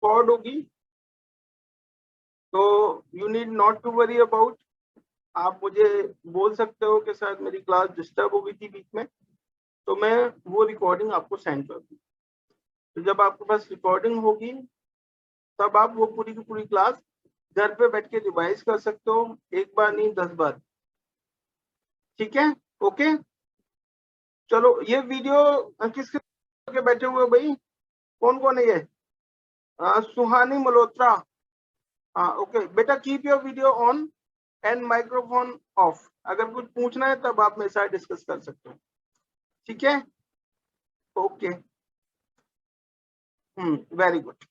Record होगी, तो you need not to worry about. आप मुझे बोल सकते हो कि शायद मेरी क्लास डिस्टर्ब हो गई थी बीच में, तो मैं वो रिकॉर्डिंग आपको सेंड कर दूँ। तो जब आपके पास रिकॉर्डिंग होगी तब आप वो पूरी की पूरी क्लास घर पे बैठ के रिवाइज कर सकते हो, एक बार नहीं 10 बार। ठीक है, ओके। चलो ये वीडियो किसके के बैठे हुए भाई, कौन कौन है ये? सुहानी मल्होत्रा। हाँ ओके बेटा, keep your video on and microphone of. अगर कुछ पूछना है तब आप मेरे साथ डिस्कस कर सकते हो। ठीक है, ओके, वेरी गुड।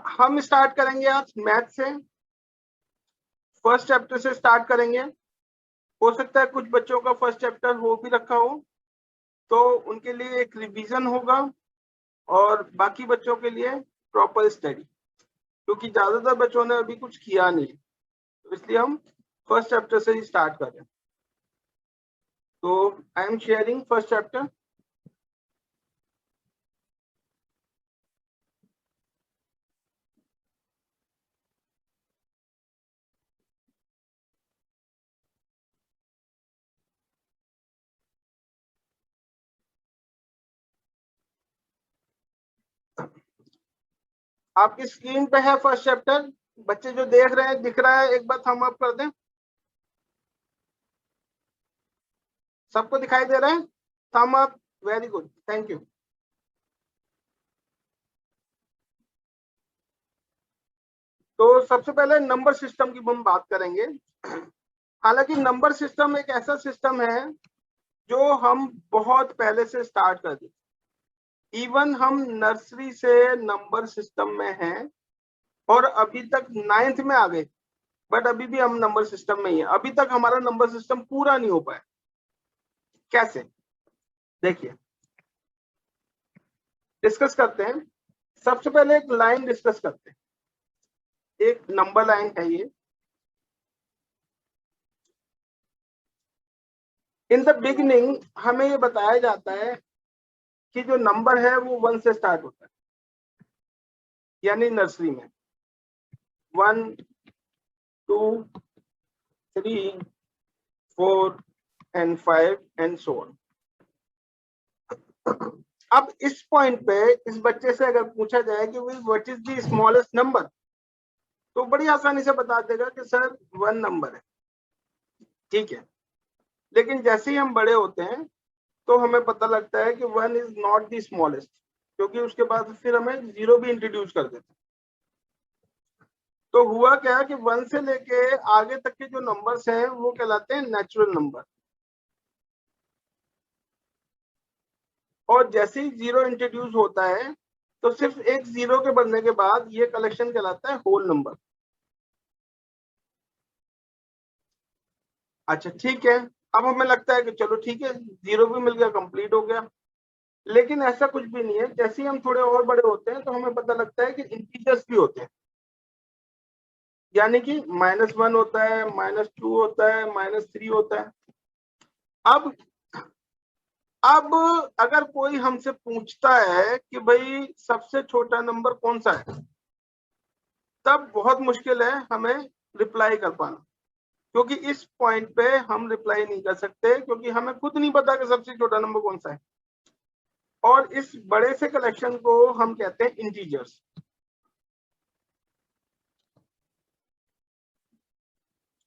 हम स्टार्ट करेंगे आज मैथ से, फर्स्ट चैप्टर से स्टार्ट करेंगे। हो सकता है कुछ बच्चों का फर्स्ट चैप्टर हो भी रखा हो, तो उनके लिए एक रिवीजन होगा, और बाकी बच्चों के लिए प्रॉपर स्टडी, क्योंकि ज्यादातर बच्चों ने अभी कुछ किया नहीं, तो इसलिए हम फर्स्ट चैप्टर से ही स्टार्ट कर रहे हैं। तो I am sharing first chapter. आपकी स्क्रीन पे है फर्स्ट चैप्टर, बच्चे जो देख रहे हैं दिख रहा है? एक बार थंब अप कर दें। सबको दिखाई दे रहा है? Thumb up, very good, thank you. तो सबसे पहले नंबर सिस्टम की हम बात करेंगे। हालांकि नंबर सिस्टम एक ऐसा सिस्टम है जो हम बहुत पहले से स्टार्ट कर दी। इवन हम नर्सरी से नंबर सिस्टम में हैं और अभी तक 9th में आ गए, बट अभी भी हम नंबर सिस्टम में ही है। अभी तक हमारा नंबर सिस्टम पूरा नहीं हो पाया। कैसे? देखिए, डिस्कस करते हैं। सबसे पहले एक लाइन डिस्कस करते हैं। एक नंबर लाइन है ये। इन द बिगिनिंग हमें ये बताया जाता है कि जो नंबर है वो 1 से स्टार्ट होता है, यानी नर्सरी में 1 2 3 4 एंड 5 एंड सो ऑन। अब इस पॉइंट पे इस बच्चे से अगर पूछा जाए कि what is the smallest number, तो बड़ी आसानी से बता देगा कि सर 1 नंबर है। ठीक है, लेकिन जैसे ही हम बड़े होते हैं तो हमें पता लगता है कि 1 इज नॉट द स्मॉलेस्ट, क्योंकि उसके बाद फिर हमें 0 भी इंट्रोड्यूस कर देते हैं। तो हुआ क्या कि 1 से लेके आगे तक के जो नंबर्स हैं वो कहलाते हैं नेचुरल नंबर, और जैसे ही 0 इंट्रोड्यूस होता है तो सिर्फ एक 0 के बनने के बाद ये कलेक्शन कहलाता है होल नंबर। अच्छा ठीक है, अब हमें लगता है कि चलो ठीक है, 0 भी मिल गया, कंप्लीट हो गया। लेकिन ऐसा कुछ भी नहीं है। जैसे ही हम थोड़े और बड़े होते हैं तो हमें पता लगता है कि इंटीजर्स भी होते हैं, यानी कि -1 होता है, -2 होता है, -3 होता है। अब अब अगर कोई हमसे पूछता है कि भाई सबसे छोटा नंबर कौन सा है, तब बहुत मुश्किल है हमें रिप्लाई कर पाना, क्योंकि इस पॉइंट पे हम रिप्लाई नहीं कर सकते, क्योंकि हमें खुद नहीं पता कि सबसे छोटा नंबर कौन सा है। और इस बड़े से कलेक्शन को हम कहते हैं इंटीजर्स।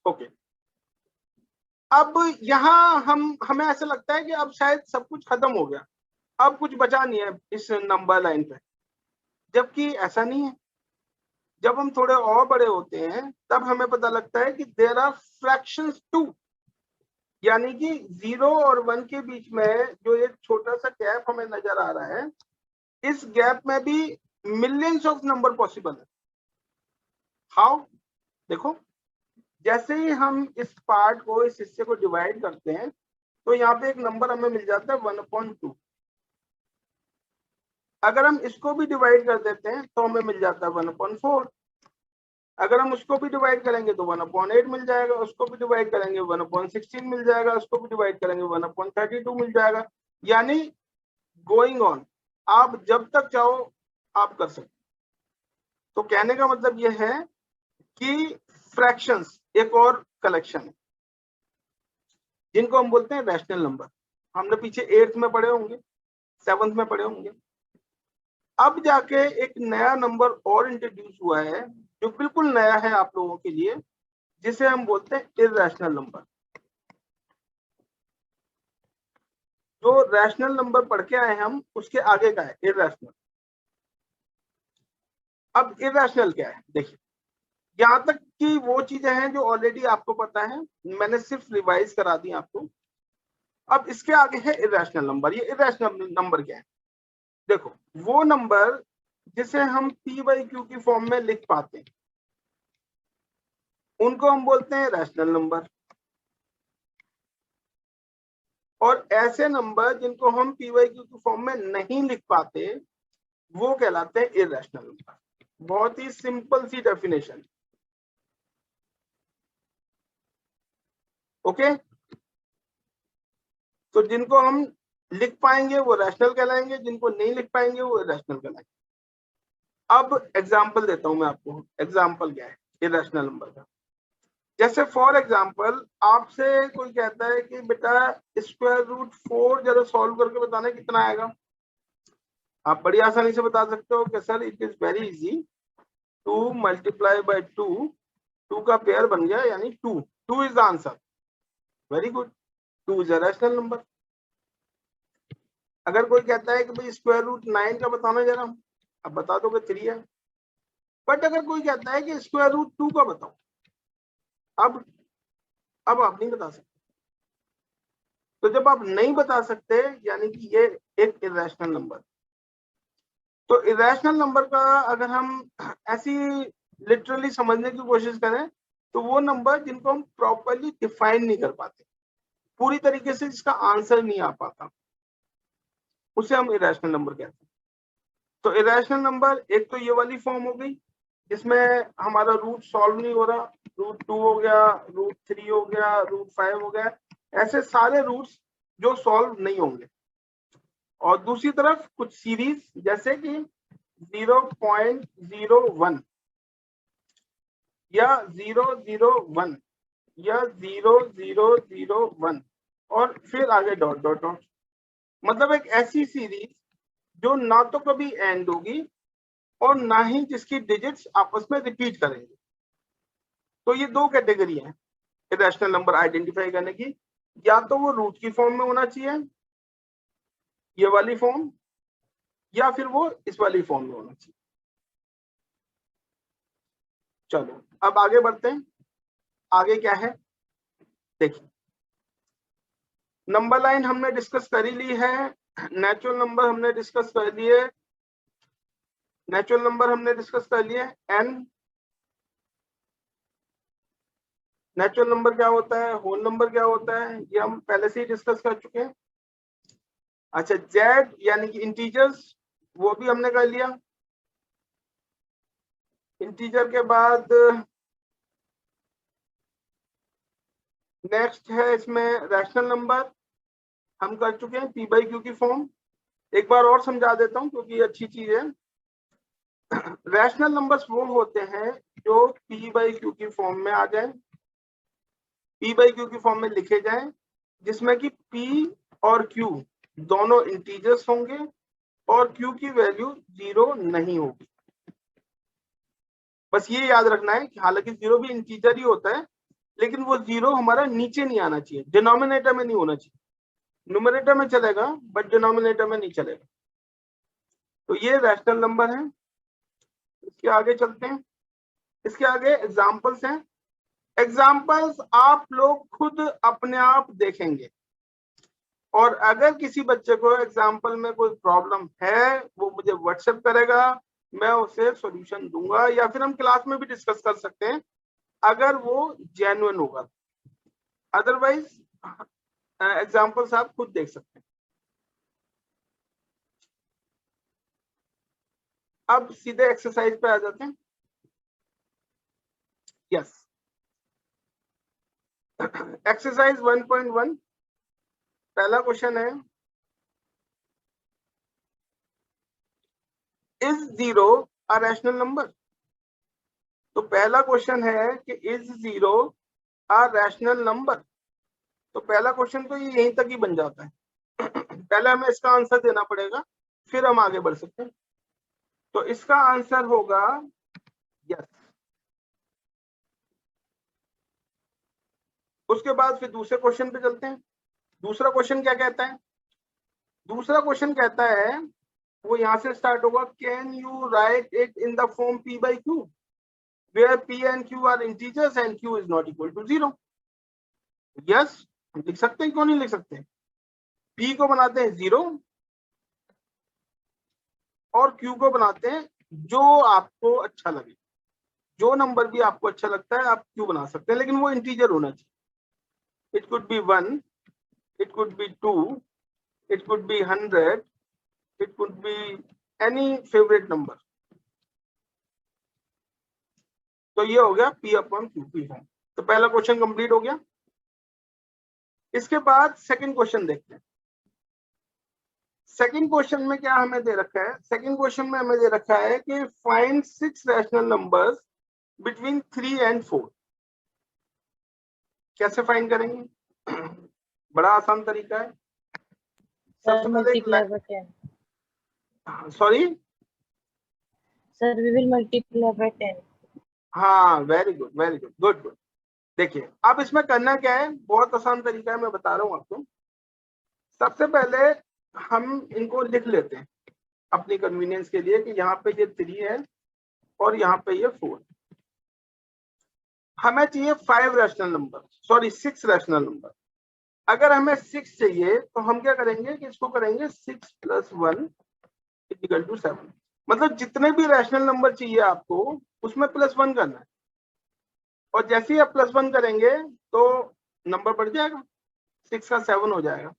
ओके, अब यहाँ हमें ऐसा लगता है कि अब शायद सब कुछ खत्म हो गया, अब कुछ बचा नहीं है इस नंबर लाइन पे, जबकि ऐसा नहीं है। जब हम थोड़े और बड़े होते हैं तब हमें पता लगता है कि देयर आर फ्रैक्शंस टू, यानी कि 0 और 1 के बीच में जो एक छोटा सा गैप हमें नजर आ रहा है, इस गैप में भी मिलियंस ऑफ नंबर पॉसिबल है। हाउ? देखो, जैसे ही हम इस पार्ट को, इस हिस्से को डिवाइड करते हैं, तो यहाँ पे एक नंबर हमें मिल जाता है 1/2। अगर हम इसको भी डिवाइड कर देते हैं तो हमें मिल जाता है 1/4। अगर हम उसको भी डिवाइड करेंगे तो 1/8 मिल जाएगा, उसको भी डिवाइड करेंगे 1/16 मिल जाएगा, उसको भी डिवाइड करेंगे 1/32 मिल जाएगा। यानी गोइंग ऑन, आप जब तक चाहो आप कर सकते। तो कहने का मतलब ये है कि फ्रैक्शंस एक और कलेक्शन है जिनको हम बोलते हैं रैशनल नंबर। हमने पीछे 8th में पढ़े होंगे, 7th में पढ़े होंगे। अब जाके एक नया नंबर और इंट्रोड्यूस हुआ है जो बिल्कुल नया है आप लोगों के लिए, जिसे हम बोलते हैं इरैशनल नंबर। जो रैशनल नंबर पढ़ के आए हम उसके आगे का है इरैशनल। अब इरैशनल क्या है देखिए, यहाँ तक कि वो चीजें हैं जो ऑलरेडी आपको पता है, मैंने सिर्फ रिवाइज करा दी आपको। अब इसके आगे है इरैशनल नंबर। ये इरैशनल नंबर क्या है? देखो, वो नंबर जिसे हम p/q की फॉर्म में लिख पाते हैं उनको हम बोलते हैं रैशनल नंबर, और ऐसे नंबर जिनको हम p/q की फॉर्म में नहीं लिख पाते वो कहलाते हैं इरैशनल नंबर। बहुत ही सिंपल सी डेफिनेशन। ओके, तो जिनको हम लिख पाएंगे वो रैशनल कहलाएंगे, जिनको नहीं लिख पाएंगे वो इरैशनल कहलाएंगे। अब एग्जांपल देता हूं मैं आपको। एग्जांपल क्या है इरैशनल नंबर का? जैसे फॉर एग्जांपल आपसे कोई कहता है कि बेटा √4 जरा सॉल्व करके बताना कितना आएगा। आप बड़ी आसानी से बता सकते हो कि sir it is very easy, 2 × 2, 2 का पेयर बन गया यानी 2 is the answer. Very good, 2 is a rational number. अगर कोई कहता है कि भाई √9 का बताना जरा, अब बता दोगे 3 है। बट अगर कोई कहता है कि √2 का बताओ, अब आप नहीं बता सकते। तो जब आप नहीं बता सकते यानी कि ये एक इरैशनल नंबर। तो इरैशनल नंबर का अगर हम ऐसी लिटरली समझने की कोशिश करें तो वो नंबर जिनको हम प्रॉपर्ली डिफाइन नहीं कर पाते, पूरी तरीके से जिसका आंसर नहीं आ पाता, उसे हम इरैशनल नंबर कहते हैं। तो इरैशनल नंबर एक तो ये वाली फॉर्म हो गई जिसमें हमारा रूट सॉल्व नहीं हो रहा, √2 हो गया, √3 हो गया, √5 हो गया, ऐसे सारे रूट्स जो सॉल्व नहीं होंगे। और दूसरी तरफ कुछ सीरीज जैसे कि 0.01 या 001 या 0001 और फिर आगे डॉट डॉट डॉट, मतलब एक ऐसी सीरीज जो ना तो कभी एंड होगी और ना ही जिसकी डिजिट्स आपस में रिपीट करेंगे। तो ये दो कैटेगरी है इरैशनल नंबर आइडेंटिफाई करने की। या तो वो रूट की फॉर्म में होना चाहिए, ये वाली फॉर्म, या फिर वो इस वाली फॉर्म में होना चाहिए। चलो अब आगे बढ़ते हैं। आगे क्या है देखिए, नंबर लाइन हमने डिस्कस कर ही ली है, नेचुरल नंबर हमने डिस्कस कर लिए, नेचुरल नंबर हमने डिस्कस कर लिए। एन नेचुरल नंबर क्या होता है, होल नंबर क्या होता है, ये हम पहले से ही डिस्कस कर चुके हैं। अच्छा, जेड यानी कि इंटीजर्स, वो भी हमने कर लिया। इंटीजर के बाद नेक्स्ट है इसमें रैशनल नंबर, हम कर चुके हैं p/q की फॉर्म। एक बार और समझा देता हूं क्योंकि ये अच्छी चीज है। रैशनल नंबर्स वो होते हैं जो p/q की फॉर्म में आ जाए, p/q की फॉर्म में लिखे जाएं, जिसमें कि p और q दोनों इंटीजर्स होंगे और q की वैल्यू 0 नहीं होगी। बस ये याद रखना है कि हालांकि 0 भी इंटीजर ही होता है, लेकिन वो 0 हमारा नीचे नहीं आना चाहिए, डिनोमिनेटर में नहीं होना चाहिए। न्यूमरेटर में चलेगा बट डिनोमिनेटर में नहीं चलेगा। तो ये रैशनल नंबर है। इसके आगे चलते हैं। इसके आगे एग्जांपल्स हैं। एग्जाम्पल्स आप लोग खुद अपने आप देखेंगे, और अगर किसी बच्चे को एग्जाम्पल में कोई प्रॉब्लम है वो मुझे व्हाट्सएप करेगा, मैं उसे सॉल्यूशन दूंगा, या फिर हम क्लास में भी डिस्कस कर सकते हैं अगर वो जेन्युइन होगा। अदरवाइज एग्जाम्पल्स आप खुद देख सकते हैं। अब सीधे एक्सरसाइज पे आ जाते हैं। यस, एक्सरसाइज 1.1 पहला क्वेश्चन है, इज 0 अ रैशनल नंबर? तो पहला क्वेश्चन है कि इज 0 अ रैशनल नंबर। तो पहला क्वेश्चन तो ये यहीं तक ही बन जाता है। पहले हमें इसका आंसर देना पड़ेगा, फिर हम आगे बढ़ सकते हैं। तो इसका आंसर होगा यस। उसके बाद फिर दूसरे क्वेश्चन पे चलते हैं। दूसरा क्वेश्चन क्या कहता है? दूसरा क्वेश्चन कहता है, वो यहां से स्टार्ट होगा, can you right it in the form p by q where p and q are integers and q is not equal to 0? Yes, लिख सकते हैं, क्यों नहीं लिख सकते? p को बनाते हैं 0 और q को बनाते हैं जो आपको अच्छा लगे। जो नंबर भी आपको अच्छा लगता है आप q बना सकते हैं, लेकिन वो इंटीजर होना चाहिए। It could be 1, it could be 2, it could be 100, it could be any favourite number. तो ये हो गया p अपॉन q की फॉर्म। तो पहला क्वेश्चन कंप्लीट हो गया। इसके बाद सेकंड क्वेश्चन देखते हैं। सेकंड क्वेश्चन में क्या हमें दे रखा है? सेकंड क्वेश्चन में हमें दे रखा है कि find 6 rational numbers between 3 and 4। कैसे फाइंड करेंगे? बड़ा आसान तरीका है। सबसे पहले sorry sir, we will multiply by 10। हाँ, very good, very good, good good. देखिए अब इसमें करना क्या है, बहुत आसान तरीका है, मैं बता रहा हूँ आपको। सबसे पहले हम इनको लिख लेते हैं अपनी कन्वीनियंस के लिए कि यहाँ पे ये 3 है और यहाँ पे ये 4। हमें चाहिए 5 rational number, sorry 6 rational number. अगर हमें 6 चाहिए तो हम क्या करेंगे कि इसको करेंगे 6 + 1 = 7। मतलब जितने भी रैशनल नंबर चाहिए आपको उसमें +1 करना है, और जैसे ही आप +1 करेंगे तो नंबर बढ़ जाएगा, 6 का 7 हो जाएगा।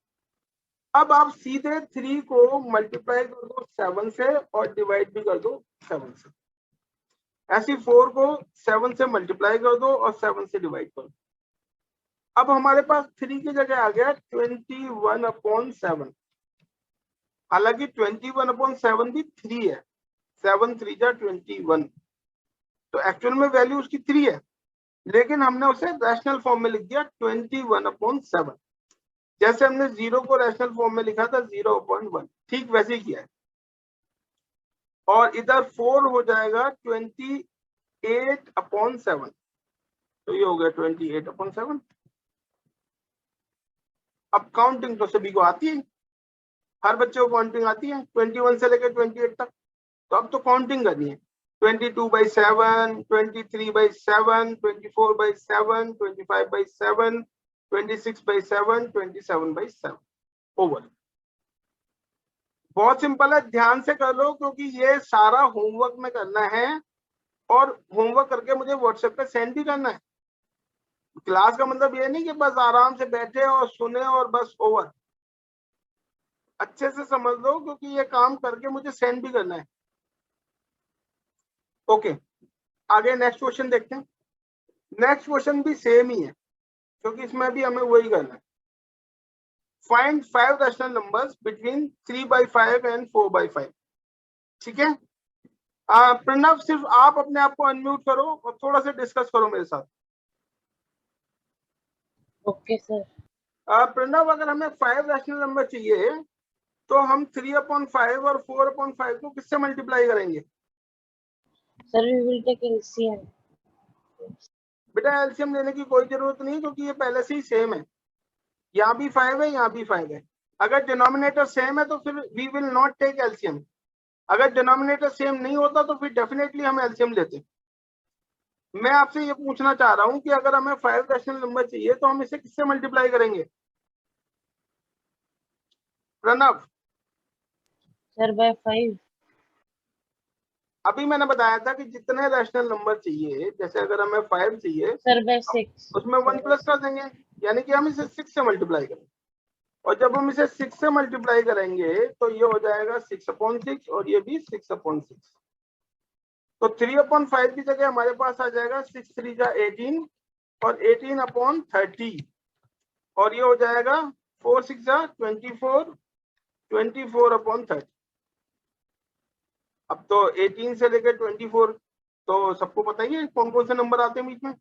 अब आप सीधे 3 को मल्टीप्लाई कर दो 7 से और डिवाइड भी कर दो 7 से। ऐसे 4 को 7 से मल्टीप्लाई कर दो और 7 से डिवाइड कर दो। अब हमारे पास 3 की जगह आ गया 21/7। हालांकि 21/7 भी 3 है, 7 3 जा 21, तो एक्चुअल में वैल्यू उसकी 3 है, लेकिन हमने उसे रैशनल फॉर्म में लिख दिया 21/7। जैसे हमने 0 को रैशनल फॉर्म में लिखा था 0/1, ठीक वैसे ही किया है। और इधर 4 हो जाएगा 28/7, तो ये हो गया 28/7। अब काउंटिंग तो सभी को आती है, हर बच्चे को काउंटिंग आती है 21 से लेकर 28 तक। तो अब तो काउंटिंग करनी है, 22/7, 23/7, 24/7, 25/7, 26/7, 27/7 ओवर। बहुत सिंपल है, ध्यान से कर लो क्योंकि ये सारा होमवर्क में करना है और होमवर्क करके मुझे व्हाट्सएप पे सेंड भी करना है। क्लास का मतलब ये नहीं कि बस आराम से बैठे और सुने और बस ओवर। अच्छे से समझ लो क्योंकि ये काम करके मुझे सेंड भी करना है। ओके, आगे नेक्स्ट क्वेश्चन देखते हैं। नेक्स्ट क्वेश्चन भी सेम ही है क्योंकि इसमें भी हमें वही करना है। Find 5 rational numbers between 3/5 and 4/5। ठीक है, प्रणव सिर्फ आप अपने आप को अनम्यूट करो और थोड़ा सा डिस्कस करो मेरे साथ। Okay sir. प्रणव, अगर हमें 5 रैशनल नंबर चाहिए तो हम 3/5 और 4/5 को किससे मल्टीप्लाई करेंगे? Sir, we will take LCM. बेटा एलसीएम लेने की कोई जरूरत नहीं क्योंकि ये पहले से ही सेम है। यहाँ भी 5 है, यहाँ भी 5 है। अगर डिनोमिनेटर सेम है तो फिर we will not take LCM. अगर डिनोमिनेटर सेम नहीं होता तो फिर डेफिनेटली हम एलसीएम लेते। मैं आपसे ये पूछना चाह रहा हूँ कि अगर हमें 5 रैशनल नंबर चाहिए तो हम इसे किससे मल्टीप्लाई करेंगे? Pranav, sir, by 5। अभी मैंने बताया था कि जितने रैशनल नंबर चाहिए, जैसे अगर हमें 5 चाहिए सर, बाय 6। उसमें 1 प्लस कर देंगे, यानी कि हम इसे 6 से मल्टीप्लाई करेंगे। और जब हम इसे 6 से मल्टीप्लाई करेंगे तो ये हो जाएगा 6/6 और ये भी 6/6। तो 3/5 की जगह हमारे पास आ जाएगा 6 3 जा 18 और 18/30 और ये हो जाएगा 4 6 जा 24, 24/30। अब तो 18 से लेकर 24 तो सबको पता ही है कौन कौन से नंबर आते हैं बीच में।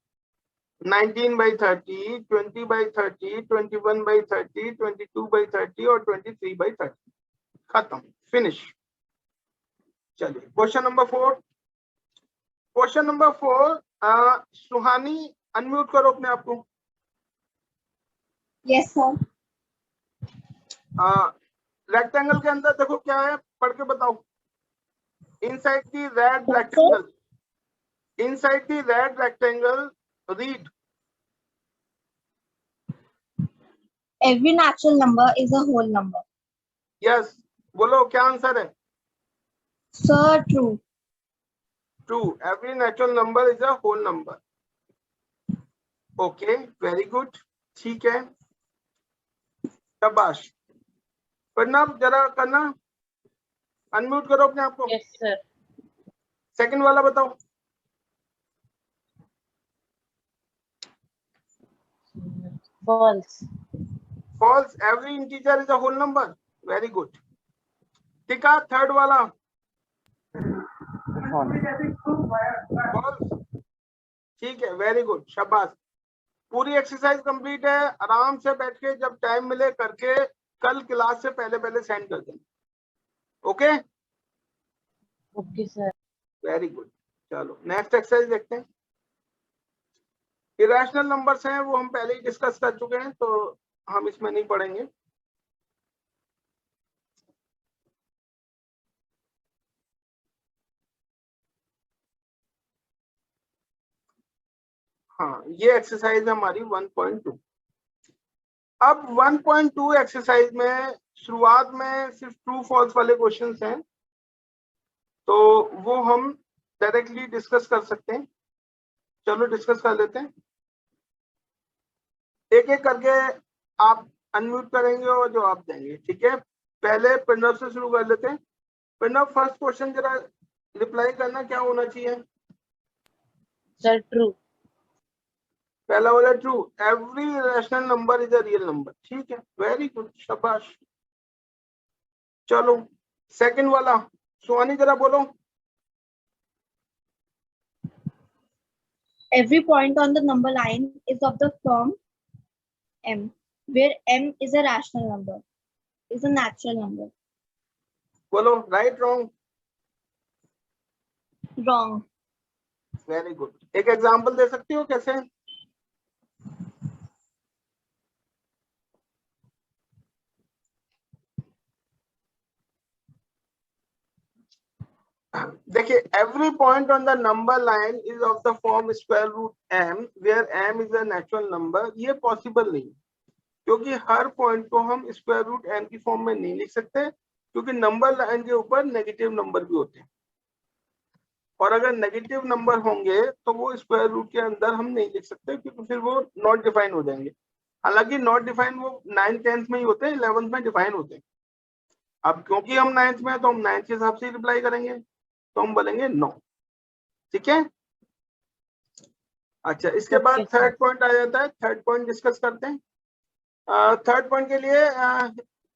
19/30, 20/30, 21/30, 22/30 और 23/30। खत्म, फिनिश। चलिए क्वेश्चन नंबर 4। क्वेश्चन नंबर 4, सुहानी अनम्यूट करो अपने आप को। Yes sir. रेक्टेंगल के अंदर देखो क्या है, पढ़ के बताओ। Inside the red rectangle, inside the red rectangle read. Every natural number is a whole number. Yes, बोलो क्या आंसर है। Sir true. True, every natural number is a whole number. Okay, very good, ठीक है, शाबाश। प्रणव जरा करना, unmute करो अपने आप को। Yes, sir. सेकंड वाला बताओ। False. False, every integer is a whole number. Very good. ठीक है, थर्ड वाला फॉल्स। ठीक है, वेरी गुड, शाबाश। पूरी एक्सरसाइज कंप्लीट है, आराम से बैठ के जब टाइम मिले करके कल क्लास से पहले पहले सेंड कर देना। Okay, Okay, sir. Very good. चलो नेक्स्ट एक्सरसाइज देखते हैं। इरेशनल नंबर्स हैं वो हम पहले ही डिस्कस कर चुके हैं, तो हम इसमें नहीं पढ़ेंगे। हाँ, ये एक्सरसाइज हमारी 1.2। अब 1.2 एक्सरसाइज में शुरुआत में सिर्फ ट्रू फॉल्स वाले क्वेश्चंस हैं, तो वो हम डायरेक्टली डिस्कस कर सकते हैं। चलो डिस्कस कर लेते हैं, एक एक करके आप अनम्यूट करेंगे और जवाब देंगे, ठीक है। पहले प्रणव से शुरू कर लेते हैं। प्रणव, फर्स्ट क्वेश्चन जरा रिप्लाई करना, क्या होना चाहिए। Sir, true. पहला वाला true, every rational number is a real number. ठीक है, वेरी गुड, शाबाश। चलो सेकंड वाला, सुहानी जरा बोलो। Every point on the number line is of the form m, where m is a rational number, is a natural number. बोलो right wrong. Wrong. Very good, एक example दे सकती हो कैसे। देखिए, every point on the number line is of the form square root m where m is a natural number. ये possible नहीं, क्योंकि हर पॉइंट को हम स्क्वायर रूट एम की फॉर्म में नहीं लिख सकते, क्योंकि नंबर लाइन के ऊपर नेगेटिव नंबर भी होते हैं, और अगर नेगेटिव नंबर होंगे तो वो स्क्वायर रूट के अंदर हम नहीं लिख सकते, क्योंकि फिर वो नॉट डिफाइन हो जाएंगे। हालांकि नॉट डिफाइन वो 9th 10th में ही होते हैं, 11th में डिफाइन होते हैं। अब क्योंकि हम 9th में है तो हम 9th के हिसाब से रिप्लाई करेंगे, तो हम बोलेंगे नो। ठीक है, अच्छा, इसके बाद Okay, sir. थर्ड पॉइंट आ जाता है। थर्ड पॉइंट डिस्कस करते हैं। थर्ड पॉइंट के लिए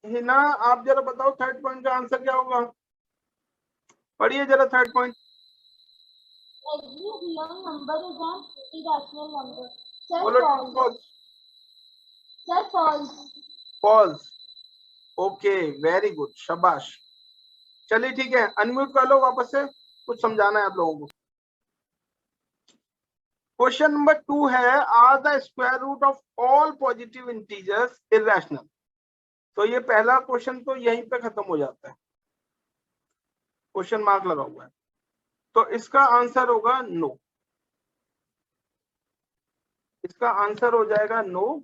हिना, आप जरा बताओ थर्ड पॉइंट का आंसर क्या होगा। पढ़िए जरा third point. Every real number is an irrational number. Sir, बोलो true false. False. Sir, false. False, okay, very good, शाबाश। चलिए ठीक है, अनम्यूट कर लो वापस से, कुछ समझाना है आप लोगों को। क्वेश्चन नंबर 2 है, are the square root of all positive integers irrational. तो ये पहला क्वेश्चन तो यहीं पे खत्म हो जाता है, क्वेश्चन मार्क लगा हुआ है, तो इसका आंसर होगा नो। इसका आंसर हो जाएगा नो।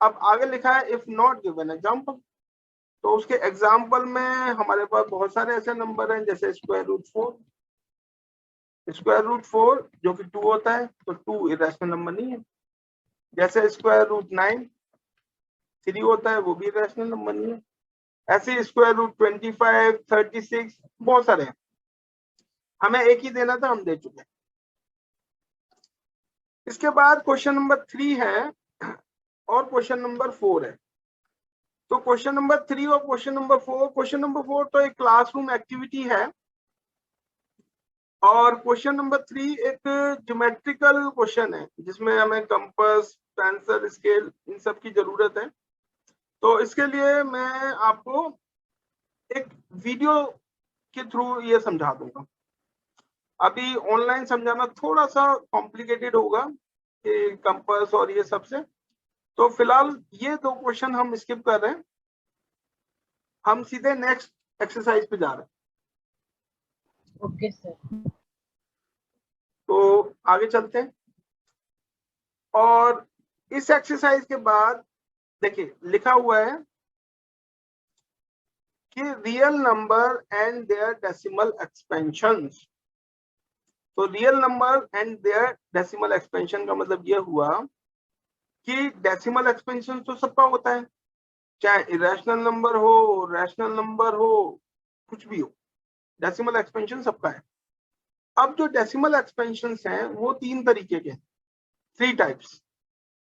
अब आगे लिखा है इफ नॉट गिवन एग्जांपल, तो उसके एग्जांपल में हमारे पास बहुत सारे ऐसे नंबर हैं, जैसे स्क्वायर रूट 4। स्क्वायर रूट 4 जो कि 2 होता है, तो 2 इरेशनल नंबर नहीं है। जैसे स्क्वायर रूट 9 3 होता है, वो भी इरेशनल नंबर नहीं है। ऐसे स्क्वायर रूट 25 36 बहुत सारे हैं, हमें एक ही देना था, हम दे चुके हैं। इसके बाद क्वेश्चन नंबर 3 है और क्वेश्चन नंबर 4 है। तो क्वेश्चन नंबर 3 और क्वेश्चन नंबर 4, क्वेश्चन नंबर 4 तो एक क्लासरूम एक्टिविटी है और क्वेश्चन नंबर 3 एक ज्योमेट्रिकल क्वेश्चन है जिसमें हमें कंपास, पेंसिल, स्केल इन सब की जरूरत है। तो इसके लिए मैं आपको एक वीडियो के थ्रू ये समझा दूंगा। अभी ऑनलाइन समझाना थोड़ा सा कॉम्प्लिकेटेड होगा कि कंपास और ये सब से, तो फिलहाल ये 2 क्वेश्चन हम स्किप कर रहे हैं, हम सीधे नेक्स्ट एक्सरसाइज पे जा रहे हैं। Okay sir. तो आगे चलते हैं और इस एक्सरसाइज के बाद देखिए लिखा हुआ है कि real number and their decimal expansions. तो real number and their decimal expansion का मतलब यह हुआ कि डेसिमल एक्सपेंशन तो सबका होता है, चाहे इरेशनल नंबर हो, रैशनल नंबर हो, कुछ भी हो, डेसिमल एक्सपेंशन सबका है। अब जो डेसिमल एक्सपेंशन हैं वो 3 तरीके के, 3 टाइप्स।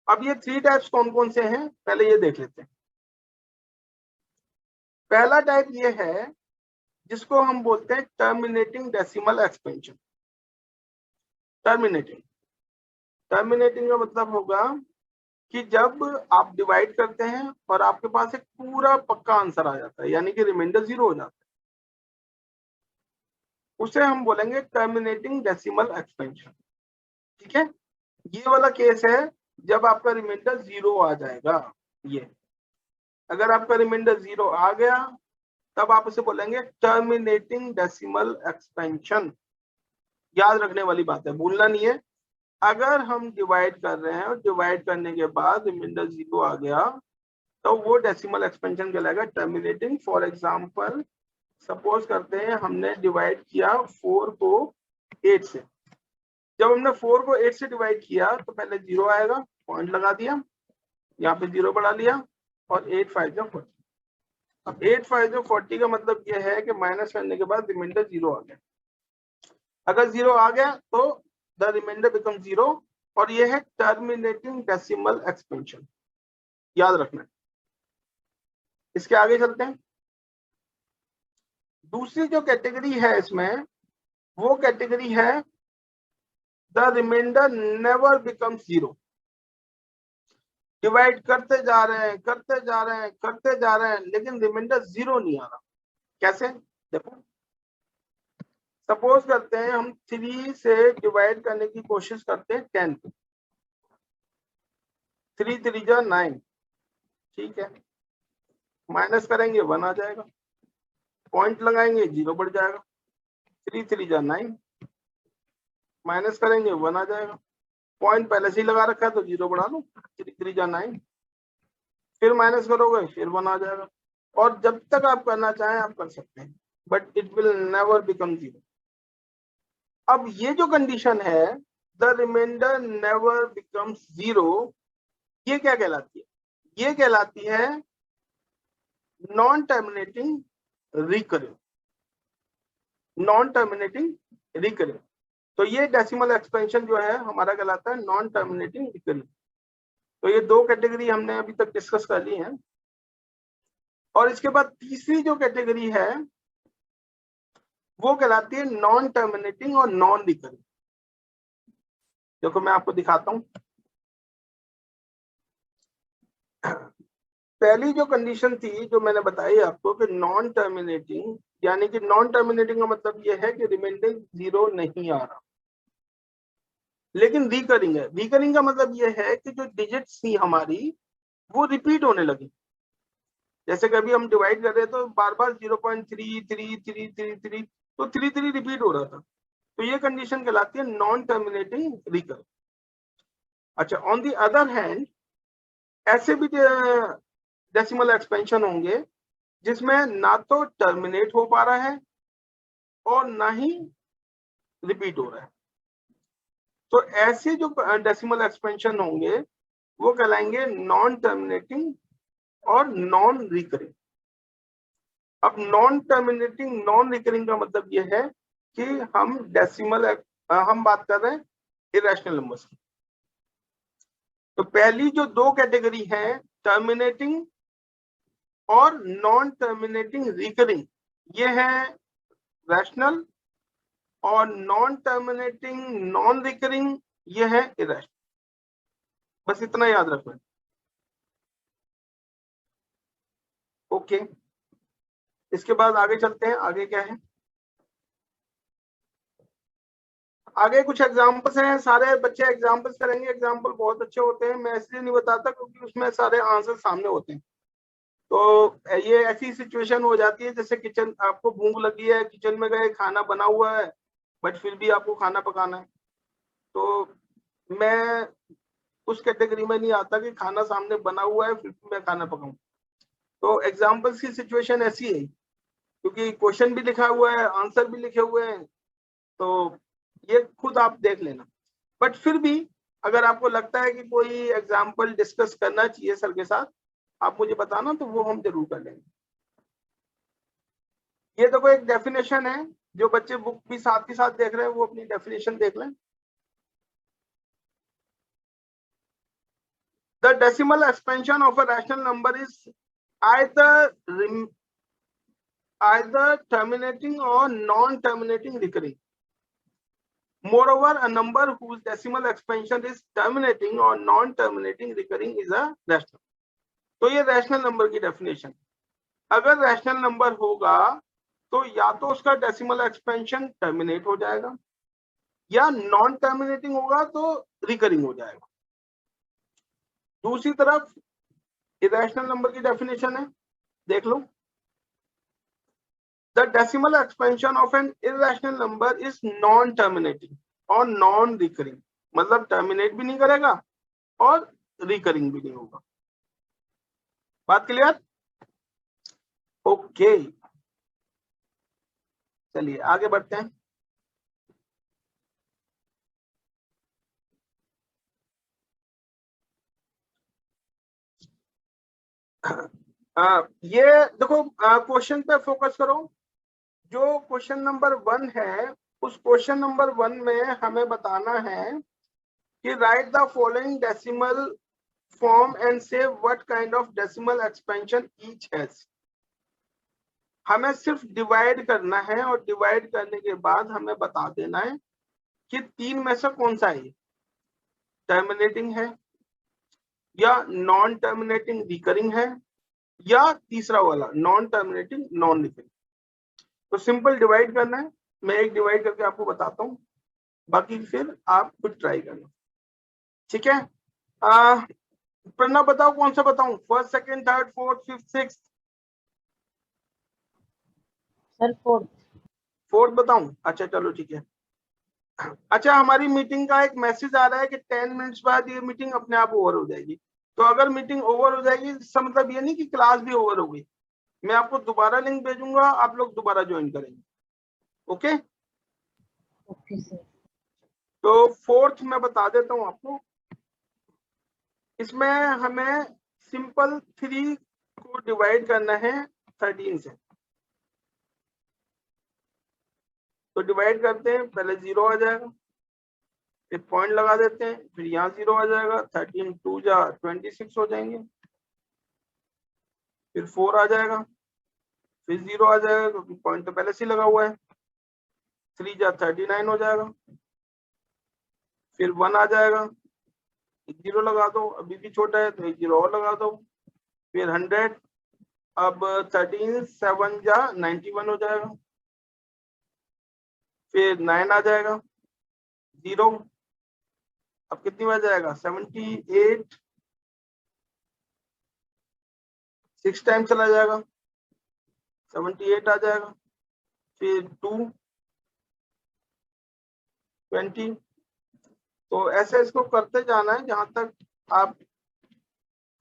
अब ये 3 टाइप्स कौन कौन से हैं पहले ये देख लेते हैं। पहला टाइप ये है जिसको हम बोलते हैं टर्मिनेटिंग डेसिमल एक्सपेंशन। टर्मिनेटिंग का मतलब होगा कि जब आप डिवाइड करते हैं और आपके पास एक पूरा पक्का आंसर आ जाता है, यानी कि रिमाइंडर 0 हो जाता है, उसे हम बोलेंगे टर्मिनेटिंग डेसिमल एक्सपेंशन। ठीक है, ये वाला केस है जब आपका रिमाइंडर 0 आ जाएगा। ये अगर आपका रिमाइंडर 0 आ गया तब आप उसे बोलेंगे टर्मिनेटिंग डेसिमल एक्सपेंशन। याद रखने वाली बात है, भूलना नहीं है। अगर हम डिवाइड कर रहे हैं और डिवाइड करने के बाद रिमाइंडर 0 आ गया तो वो डेसिमल एक्सपेंशन कहलाएगा टर्मिनेटिंग। फॉर एग्जांपल सपोज करते हैं हमने डिवाइड किया 4 को 8 से। जब हमने 4 को 8 से डिवाइड किया तो पहले 0 आएगा, पॉइंट लगा दिया, यहाँ पे 0 बढ़ा लिया और 8 5 जो 40। अब 8 5 जो 40 का मतलब यह है कि माइनस करने के बाद रिमाइंडर 0 आ गया। अगर 0 आ गया तो द रिमाइंडर बिकम 0 और यह है टर्मिनेटिंग डेसिमल एक्सपेंशन। याद रखना। इसके आगे चलते हैं। दूसरी जो कैटेगरी है इसमें वो कैटेगरी है the remainder never becomes 0। Divide करते जा रहे हैं करते जा रहे हैं करते जा रहे हैं लेकिन रिमाइंडर 0 नहीं आ रहा। कैसे? देखो सपोज करते हैं हम 3 से डिवाइड करने की कोशिश करते हैं 10 को। 3 3 जा 9, ठीक है, माइनस करेंगे 1 आ जाएगा, पॉइंट लगाएंगे 0 बढ़ जाएगा। 3 3 जा 9, माइनस करेंगे 1 आ जाएगा, पॉइंट पहले से ही लगा रखा है तो 0 बढ़ा लो, 3 3 जा 9, फिर माइनस करोगे फिर 1 आ जाएगा। और जब तक आप करना चाहें आप कर सकते हैं, but it will never become 0। अब ये जो कंडीशन है द रिमाइंडर नेवर बिकम्स 0, ये क्या कहलाती है? ये कहलाती है non terminating recurring. Non terminating recurring. तो ये डेसिमल एक्सपेंशन जो है हमारा कहलाता है नॉन टर्मिनेटिंग रिकरिंग। तो ये 2 कैटेगरी हमने अभी तक डिस्कस कर ली हैं। और इसके बाद तीसरी जो कैटेगरी है वो कहलाती है नॉन टर्मिनेटिंग और नॉन रिकरिंग। देखो मैं आपको दिखाता हूं। पहली जो कंडीशन थी जो मैंने बताई आपको कि नॉन टर्मिनेटिंग, यानी कि नॉन टर्मिनेटिंग का मतलब यह है कि रिमाइंडर 0 नहीं आ रहा, लेकिन रिकरिंग है। रिकरिंग का मतलब यह है कि जो डिजिट्स थी हमारी वो रिपीट होने लगी। जैसे कभी हम डिवाइड कर रहे तो बार बार 0.333333 तो 33 रिपीट हो रहा था, तो ये कंडीशन कहलाती है नॉन टर्मिनेटिंग रिकरिंग। अच्छा, ऑन द अदर हैंड ऐसे भी डेसिमल एक्सपेंशन होंगे जिसमें ना तो टर्मिनेट हो पा रहा है और ना ही रिपीट हो रहा है। तो ऐसे जो डेसिमल एक्सपेंशन होंगे वो कहलाएंगे नॉन टर्मिनेटिंग और नॉन रिकरिंग। अब नॉन टर्मिनेटिंग नॉन रिकरिंग का मतलब यह है कि हम हम बात कर रहे हैं इरेशनल नंबर्स की। तो पहली जो 2 कैटेगरी है टर्मिनेटिंग और नॉन टर्मिनेटिंग रिकरिंग ये है रैशनल, और नॉन टर्मिनेटिंग नॉन रिकरिंग ये है इरेशनल। बस इतना याद रखना। ओके, इसके बाद आगे चलते हैं। आगे क्या है? आगे कुछ एग्जांपल्स हैं, सारे बच्चे एग्जांपल्स करेंगे। एग्जांपल बहुत अच्छे होते हैं, मैं इसलिए नहीं बताता क्योंकि उसमें सारे आंसर सामने होते हैं। तो ये ऐसी सिचुएशन हो जाती है जैसे किचन, आपको भूख लगी है, किचन में गए, खाना बना हुआ है बट फिर भी आपको खाना पकाना है। तो मैं उस कैटेगरी में नहीं आता कि खाना सामने बना हुआ है फिर भी मैं खाना पकाऊं। तो एग्जांपल्स की सिचुएशन ऐसी है क्योंकि क्वेश्चन भी लिखा हुआ है, आंसर भी लिखे हुए हैं, तो ये खुद आप देख लेना। बट फिर भी अगर आपको लगता है कि कोई एग्जाम्पल डिस्कस करना चाहिए सर के साथ, आप मुझे बताना, तो वो हम जरूर कर लेंगे। ये देखो एक डेफिनेशन है, जो बच्चे बुक भी साथ के साथ देख रहे हैं वो अपनी डेफिनेशन देख लें। The decimal expansion of a rational number is either terminating or non-terminating recurring. Moreover, a number whose decimal expansion is terminating or non-terminating recurring is a rational. तो ये रैशनल नंबर की डेफिनेशन। अगर rational number होगा तो या तो उसका decimal expansion terminate हो जाएगा, या नॉन टर्मिनेटिंग होगा तो रिकरिंग हो जाएगा। दूसरी तरफ इरेशनल नंबर की डेफिनेशन है, देख लो। The decimal expansion of an irrational number is non-terminating और non-recurring, मतलब टर्मिनेट भी नहीं करेगा और रिकरिंग भी नहीं होगा। बात क्लियर? ओके, चलिए आगे बढ़ते हैं। ये देखो, क्वेश्चन पे फोकस करो। जो क्वेश्चन नंबर 1 है, उस क्वेश्चन नंबर 1 में हमें बताना है कि write the following decimal form and say what kind of decimal expansion each has. हमें सिर्फ डिवाइड करना है और डिवाइड करने के बाद हमें बता देना है कि तीन में से कौन सा है, टर्मिनेटिंग है या नॉन टर्मिनेटिंग रिकरिंग है या तीसरा वाला नॉन टर्मिनेटिंग नॉन रिकरिंग। तो सिंपल डिवाइड करना है, मैं एक डिवाइड करके आपको बताता हूँ, बाकी फिर आप खुद ट्राई करना। ठीक है, प्रणव बताओ कौन सा बताऊं, first, second, third, fourth, fifth, sixth? Sir fourth. Fourth बताऊं? अच्छा चलो ठीक है। अच्छा, हमारी मीटिंग का एक मैसेज आ रहा है कि 10 मिनट्स बाद ये मीटिंग अपने आप ओवर हो जाएगी। तो अगर मीटिंग ओवर हो जाएगी इसका मतलब ये नहीं कि क्लास भी ओवर हो गई। मैं आपको दोबारा लिंक भेजूंगा, आप लोग दोबारा ज्वाइन करेंगे। Okay okay sir. तो फोर्थ मैं बता देता हूं आपको। इसमें हमें सिंपल 3 को डिवाइड करना है 13 से। तो डिवाइड करते हैं, पहले 0 आ जाएगा, फिर पॉइंट लगा देते हैं, फिर यहाँ 0 आ जाएगा, 13 2 जा 26 हो जाएंगे, फिर 4 आ जाएगा, फिर 0 आ जाएगा क्योंकि पॉइंट तो पहले से लगा हुआ है, 3 जा 39 हो जाएगा, फिर 1 आ जाएगा, 0 लगा दो, अभी भी छोटा है तो 0 और लगा दो, फिर 100, अब 13 7 जा 91 हो जाएगा, फिर 9 आ जाएगा, 0, अब कितनी बार जाएगा, 78, 6 टाइम चला जाएगा, 78 आ जाएगा, फिर 2 20। तो ऐसे इसको करते जाना है जहां तक आप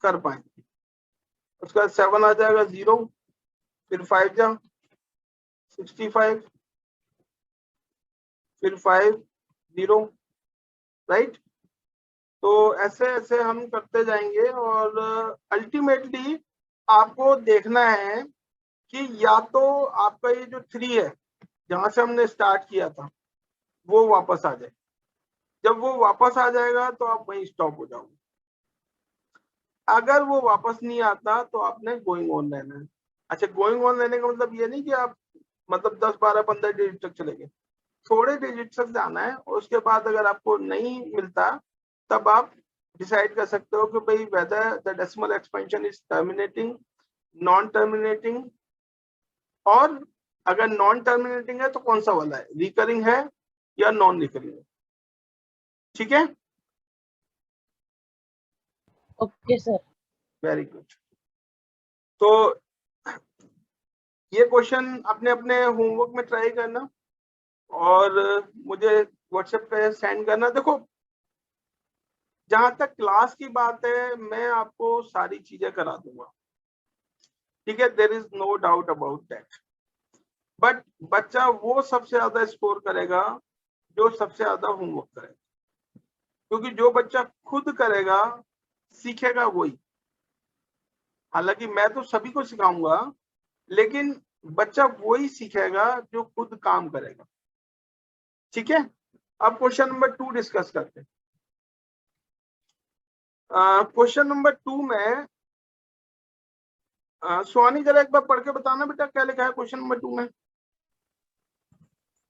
कर पाए। उसके बाद 7 आ जाएगा, 0, फिर 5 जा 65, फिर 5 0, राइट। तो ऐसे ऐसे हम करते जाएंगे और अल्टीमेटली आपको देखना है कि या तो आपका ये जो 3 है जहां से हमने स्टार्ट किया था वो वापस आ जाए। जब वो वापस आ जाएगा तो आप वहीं स्टॉप हो जाओगे। अगर वो वापस नहीं आता तो आपने गोइंग ऑन लेना है। अच्छा, गोइंग ऑन लेने का मतलब ये नहीं कि आप मतलब 10, 12, 15 डिजिट तक चले गए, थोड़े डिजिट तक जाना है, और उसके बाद अगर आपको नहीं मिलता तब आप डिसाइड कर सकते हो कि भाई whether the decimal expansion is terminating, non terminating, और अगर नॉन टर्मिनेटिंग है तो कौन सा वाला है, रिकरिंग है या नॉन रिकरिंग है। ठीक है, Okay, sir. Very good. तो ये क्वेश्चन अपने अपने होमवर्क में ट्राई करना और मुझे व्हाट्सएप पे सेंड करना। देखो, जहां तक क्लास की बात है मैं आपको सारी चीजें करा दूंगा, ठीक है, there is no doubt about that. But बच्चा वो सबसे ज्यादा स्कोर करेगा जो सबसे ज्यादा होमवर्क करेगा, क्योंकि जो बच्चा खुद करेगा सीखेगा वही। हालांकि मैं तो सभी को सिखाऊंगा, लेकिन बच्चा वही सीखेगा जो खुद काम करेगा। ठीक है, अब क्वेश्चन नंबर 2 डिस्कस करते हैं। क्वेश्चन नंबर 2 में सुहानी जरा एक बार पढ़ के बताना बेटा क्या लिखा है क्वेश्चन नंबर 2 में।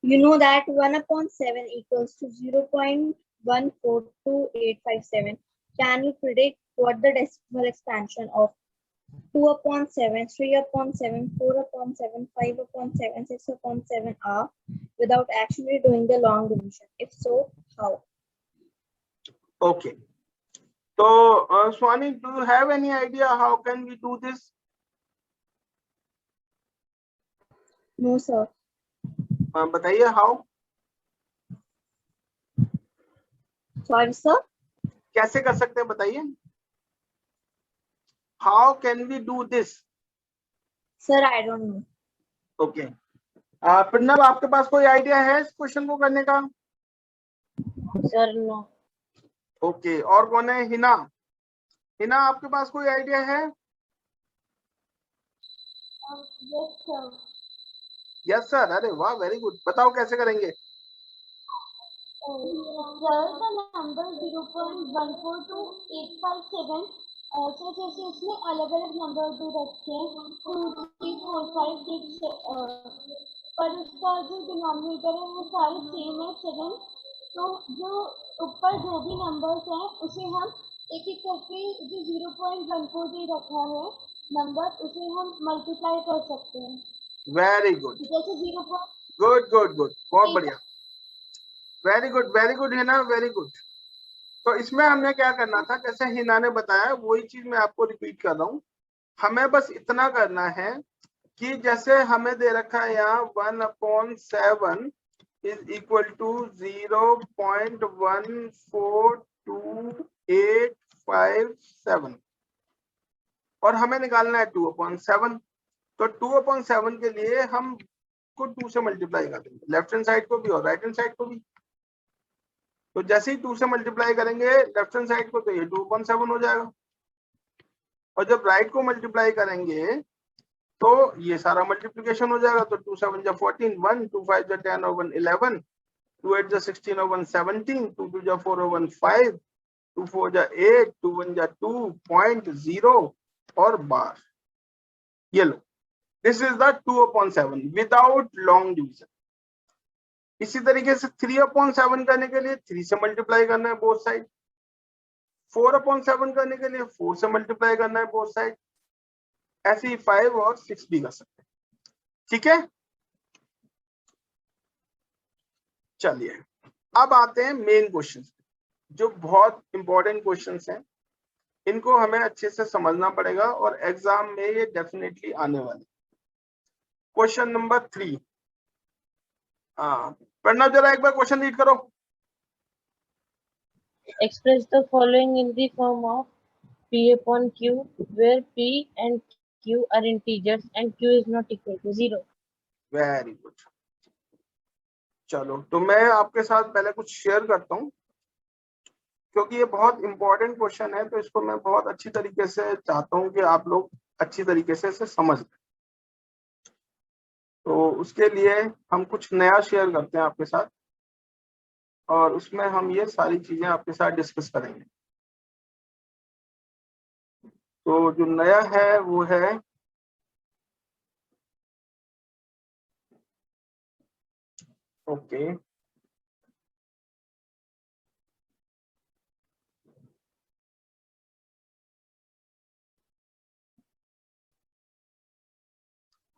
You know that 1/7 equals to 0.142857. Can you predict what the decimal expansion of 2/7, 3/7, 4/7, 5/7, 6/7 are without actually doing the long division? If so, how? Okay. So, Swani, do you have any idea how can we do this? No, sir. बताइए how, Sorry, sir. कैसे कर सकते हैं बताइए, how can we do this? Sir, I don't know. Okay. Pranav, आपके पास कोई idea है इस क्वेश्चन को करने का? Sir, no. ओके, और कौन है? हिना, हिना आपके पास कोई आइडिया है? Yes, sir. यस सर, अरे वाह, वेरी गुड, बताओ कैसे करेंगे? Sir, the number 0.142857 ऐसे जैसे इसमें अलग अलग नंबर भी रखे हैं 2, 3, 4, 5, 6 पर उसका जो डिनोमिनेटर है वो सारे सेम है 7। तो जो ऊपर जो भी नंबर्स हैं उसे हम एक एक करके जो 0.143 रखा है नंबर उसे हम मल्टीप्लाई कर सकते हैं। वेरी गुड, जैसे 0. गुड गुड गुड, बहुत बढ़िया, very good Hina, very good. तो इसमें हमने क्या करना था, जैसे हिना ने बताया वही चीज मैं आपको रिपीट कर रहा हूँ। हमें बस इतना करना है कि जैसे हमें दे रखा है यहाँ 1/7 इज इक्वल टू 0.142857 और हमें निकालना है 2/7। तो 2/7 के लिए हम को 2 से मल्टीप्लाई कर देंगे, लेफ्ट हैंड साइड को भी और राइट हैंड साइड को भी। तो जैसे ही 2 से मल्टीप्लाई करेंगे लेफ्ट हैंड साइड को तो ये 2/7 हो जाएगा, और जब राइट को मल्टीप्लाई करेंगे तो ये सारा मल्टीप्लिकेशन हो जाएगा। तो 2 7 जा 14, 1 2 5 जा 10 और 1 11, 2 8 जा 16 और 1 17, 2 2 जा 4 और 1 5, 2 4 जा 8, 2 1 जा 2.0 और बार। ये लो, this is the 2/7 without long division. इसी तरीके से 3/7 करने के लिए 3 से मल्टीप्लाई करना है बोथ साइड, 4/7 करने के लिए 4 से मल्टीप्लाई करना है बोथ साइड, ऐसे ही 5 और 6 भी कर सकते हैं। ठीक है, चलिए अब आते हैं मेन क्वेश्चन, जो बहुत इंपॉर्टेंट क्वेश्चंस हैं। इनको हमें अच्छे से समझना पड़ेगा और एग्जाम में ये डेफिनेटली आने वाले। क्वेश्चन नंबर 3, प्रणव जरा एक बार क्वेश्चन रीड करो। Express the following in the form of P upon Q, where P and Q are integers and Q is not equal to 0. Very good. चलो, तो मैं आपके साथ पहले कुछ शेयर करता हूँ, क्योंकि ये बहुत इंपॉर्टेंट क्वेश्चन है, तो इसको मैं बहुत अच्छी तरीके से चाहता हूँ कि आप लोग अच्छी तरीके से इसे समझ लें। तो उसके लिए हम कुछ नया शेयर करते हैं आपके साथ, और उसमें हम ये सारी चीजें आपके साथ डिस्कस करेंगे। तो जो नया है वो है ओके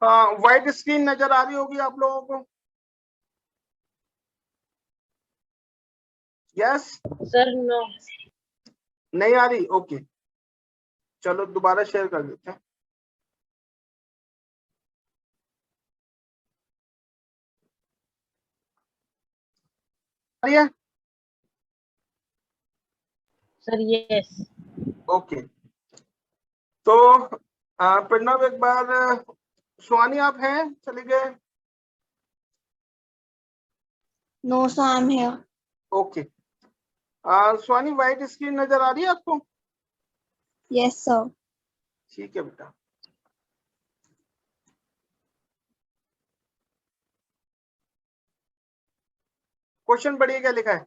हाँ, व्हाइट स्क्रीन नजर आ रही होगी आप लोगों को? यस? Sir no. नहीं आ रही? ओके, चलो दोबारा शेयर कर देते हैं। आ रही है? Sir yes. ओके, तो प्रणव एक बार, स्वानी आप हैं? चले गए? No, sir, I'm here. Okay, Swani white screen नजर आ रही है आपको? Yes, sir. ठीक है बेटा। क्वेश्चन पढ़िए, क्या लिखा है?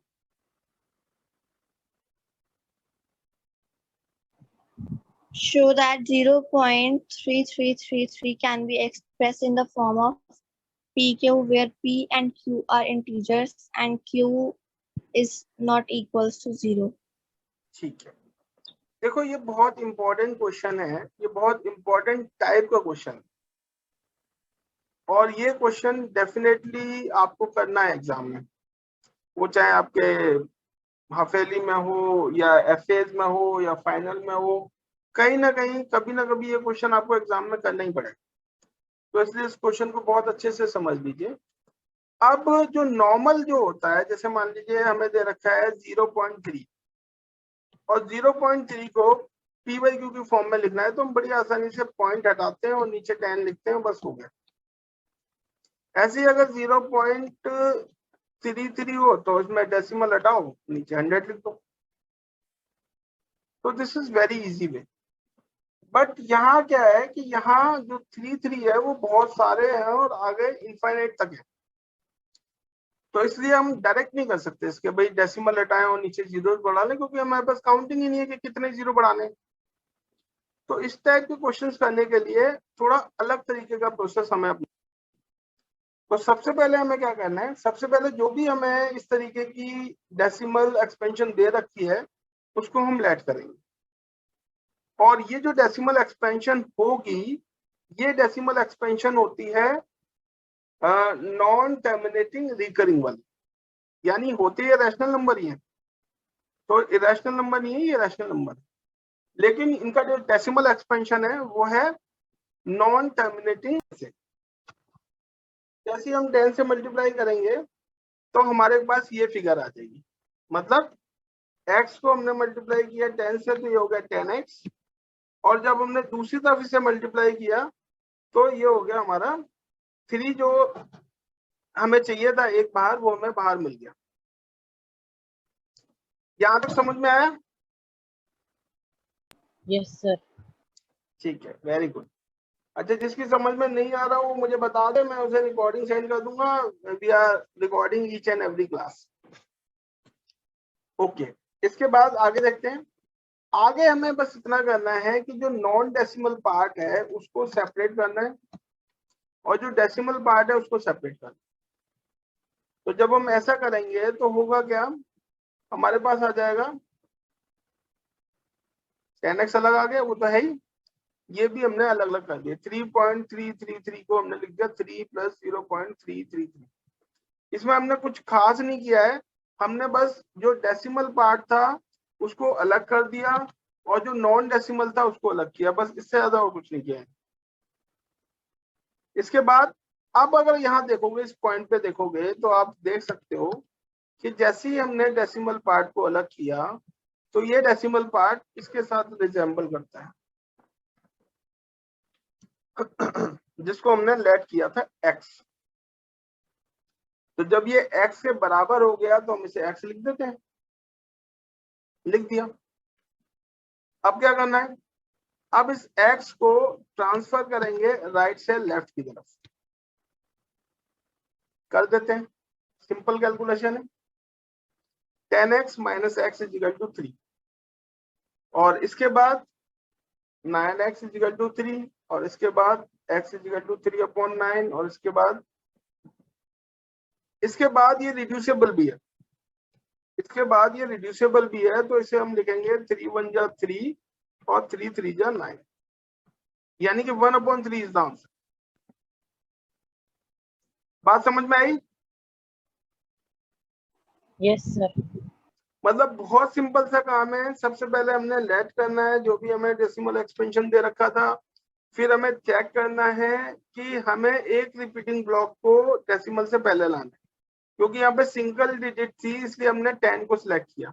Show that 0.3333 can be expressed in the form of PQ, where P and Q are integers and Q is not equals to 0. ठीक है, देखो ये बहुत इंपॉर्टेंट क्वेश्चन है, ये बहुत इंपॉर्टेंट टाइप का क्वेश्चन है, और ये क्वेश्चन डेफिनेटली आपको करना है एग्जाम में, वो चाहे आपके हफेली में हो या एफएज में हो या फाइनल में हो, कहीं ना कहीं कभी ना कभी ये क्वेश्चन आपको एग्जाम में करना ही पड़ेगा। तो इसलिए इस क्वेश्चन को बहुत अच्छे से समझ लीजिए। अब जो नॉर्मल जो होता है, जैसे मान लीजिए हमें दे रखा है 0.3 और 0.3 को पी बाई क्यू की फॉर्म में लिखना है, तो हम बड़ी आसानी से पॉइंट हटाते हैं और नीचे 10 लिखते हैं, बस हो गया। ऐसे ही अगर 0.33 हो तो इसमें डेसिमल हटाओ, नीचे 100 लिख दो। तो this is very easy way. But यहाँ क्या है कि यहाँ जो 33 है वो बहुत सारे हैं और आगे इनफाइनाइट तक है, तो इसलिए हम डायरेक्ट नहीं कर सकते इसके भाई डेसिमल हटाएं और नीचे जीरो बढ़ा लें, क्योंकि हमारे पास काउंटिंग ही नहीं है कि कितने जीरो बढ़ाने। तो इस टाइप के क्वेश्चंस करने के लिए थोड़ा अलग तरीके का प्रोसेस हमें अपना। तो सबसे पहले हमें क्या करना है, सबसे पहले जो भी हमें इस तरीके की डेसिमल एक्सपेंशन दे रखी है उसको हम लेट करेंगे, और ये जो डेसिमल एक्सपेंशन होगी, ये डेसिमल एक्सपेंशन होती है नॉन टर्मिनेटिंग रिकरिंग वाली, यानी होते ये रैशनल नंबर ही है, तो इरेशनल नंबर नहीं है, ये रैशनल नंबर है, लेकिन इनका जो डेसिमल एक्सपेंशन है वो है नॉन टर्मिनेटिंग से। जैसे हम 10 से मल्टीप्लाई करेंगे तो हमारे पास ये फिगर आ जाएगी, मतलब x को हमने मल्टीप्लाई किया 10 से तो ये हो गया 10x, और जब हमने दूसरी तरफ इसे मल्टीप्लाई किया तो ये हो गया हमारा 3, जो हमें चाहिए था एक बाहर, वो हमें बाहर मिल गया। यहां तक समझ में आया? Yes sir. ठीक है, वेरी गुड। अच्छा, जिसकी समझ में नहीं आ रहा वो मुझे बता दे, मैं उसे रिकॉर्डिंग सेंड कर दूंगा। We are recording each and every class. Okay, इसके बाद आगे देखते हैं। आगे हमें बस इतना करना है कि जो नॉन डेसिमल पार्ट है उसको सेपरेट करना है, और जो डेसिमल पार्ट है उसको सेपरेट करना है। तो जब हम ऐसा करेंगे तो होगा क्या, हमारे पास आ जाएगा 10x अलग आ गया, वो तो है ही, ये भी हमने अलग अलग कर दिया। 3.333 को हमने लिख दिया 3 + 0.333। इसमें हमने कुछ खास नहीं किया है, हमने बस जो डेसिमल पार्ट था उसको अलग कर दिया और जो नॉन डेसिमल था उसको अलग किया, बस इससे ज्यादा और कुछ नहीं किया है। इसके बाद अब अगर यहाँ देखोगे, इस पॉइंट पे देखोगे तो आप देख सकते हो कि जैसे ही हमने डेसिमल पार्ट को अलग किया तो ये डेसिमल पार्ट इसके साथ रिजेंबल करता है जिसको हमने लेट किया था x। तो जब ये x के बराबर हो गया तो हम इसे x लिख देते हैं, लिख दिया। अब क्या करना है, अब इस x को ट्रांसफर करेंगे राइट से लेफ्ट की तरफ, कर देते हैं। सिंपल कैलकुलेशन है, 10x - x = 3, और इसके बाद 9x इजिकल टू 3 और इसके बाद x इजिकल टू 3/9 और इसके बाद ये रिड्यूसेबल भी है, तो इसे हम लिखेंगे 3 1 जा 3 और 3 3 जा 9, यानी कि 1/3 इज द आंसर। बात समझ में आई? Yes sir. मतलब बहुत सिंपल सा काम है। सबसे पहले हमने लेट करना है जो भी हमें डेसिमल एक्सपेंशन दे रखा था, फिर हमें चेक करना है कि हमें एक रिपीटिंग ब्लॉक को डेसिमल से पहले लाना है, क्योंकि यहाँ पे सिंगल डिजिट थी इसलिए हमने 10 को सिलेक्ट किया।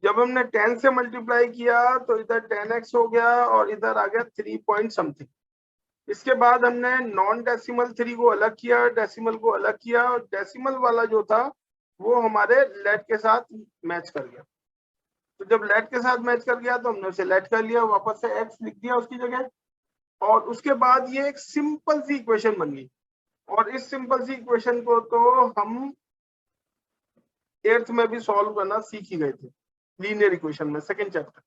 जब हमने 10 से मल्टीप्लाई किया तो इधर 10x हो गया और इधर आ गया 3 पॉइंट समथिंग। इसके बाद हमने नॉन डेसिमल 3 को अलग किया, डेसिमल को अलग किया, और डेसिमल वाला जो था वो हमारे लेट के साथ मैच कर गया। तो जब लेट के साथ मैच कर गया तो हमने उसे लेट कर लिया, वापस से x लिख दिया उसकी जगह, और उसके बाद ये एक सिंपल सी इक्वेशन बन गई। और इस सिंपल सी इक्वेशन को तो हम 8th में भी सॉल्व करना सीख ही गए थे, लीनियर इक्वेशन में सेकंड चैप्टर।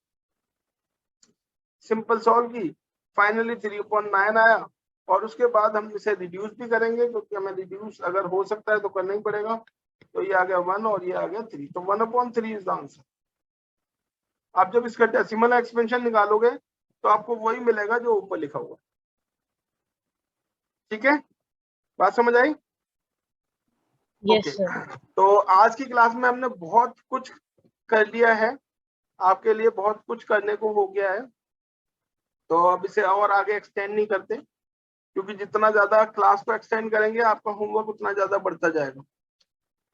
सिंपल सॉल्व की, फाइनली 3/9 आया, और उसके बाद हम इसे रिड्यूस भी करेंगे क्योंकि हमें रिड्यूस अगर हो सकता है तो करना ही पड़ेगा। तो ये आ गया 1 और ये आ गया 3, तो 1/3 इज द आंसर। आप जब इसका डेसिमल एक्सपेंशन निकालोगे तो आपको वही मिलेगा जो ऊपर लिखा हुआ है। ठीक है, बात समझ आई? Yes sir. तो आज की क्लास में हमने बहुत कुछ कर लिया है, आपके लिए बहुत कुछ करने को हो गया है। तो अब इसे और आगे एक्सटेंड नहीं करते, क्योंकि जितना ज्यादा क्लास को एक्सटेंड करेंगे आपका होमवर्क उतना ज्यादा बढ़ता जाएगा।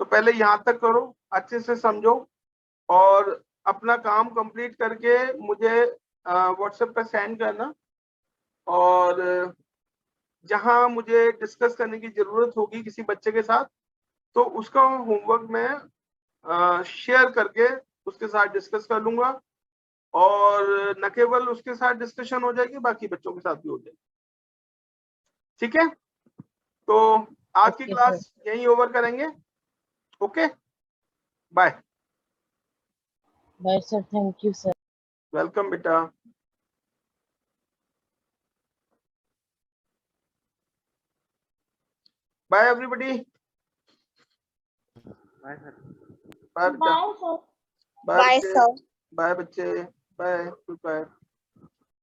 तो पहले यहाँ तक करो, अच्छे से समझो, और अपना काम कंप्लीट करके मुझे व्हाट्सएप पे सेंड करना। और जहां मुझे डिस्कस करने की जरूरत होगी किसी बच्चे के साथ, तो उसका होमवर्क मैं शेयर करके उसके साथ डिस्कस कर लूंगा, और न केवल उसके साथ डिस्कशन हो जाएगी, बाकी बच्चों के साथ भी हो जाएगी। ठीक है, तो आज की क्लास यहीं ओवर करेंगे। Okay, bye. Bye sir, thank you sir. Welcome बेटा। Bye everybody. बाय बेटा। Bye sir. बाय बच्चे। बाय बच्चे। Bye, good bye.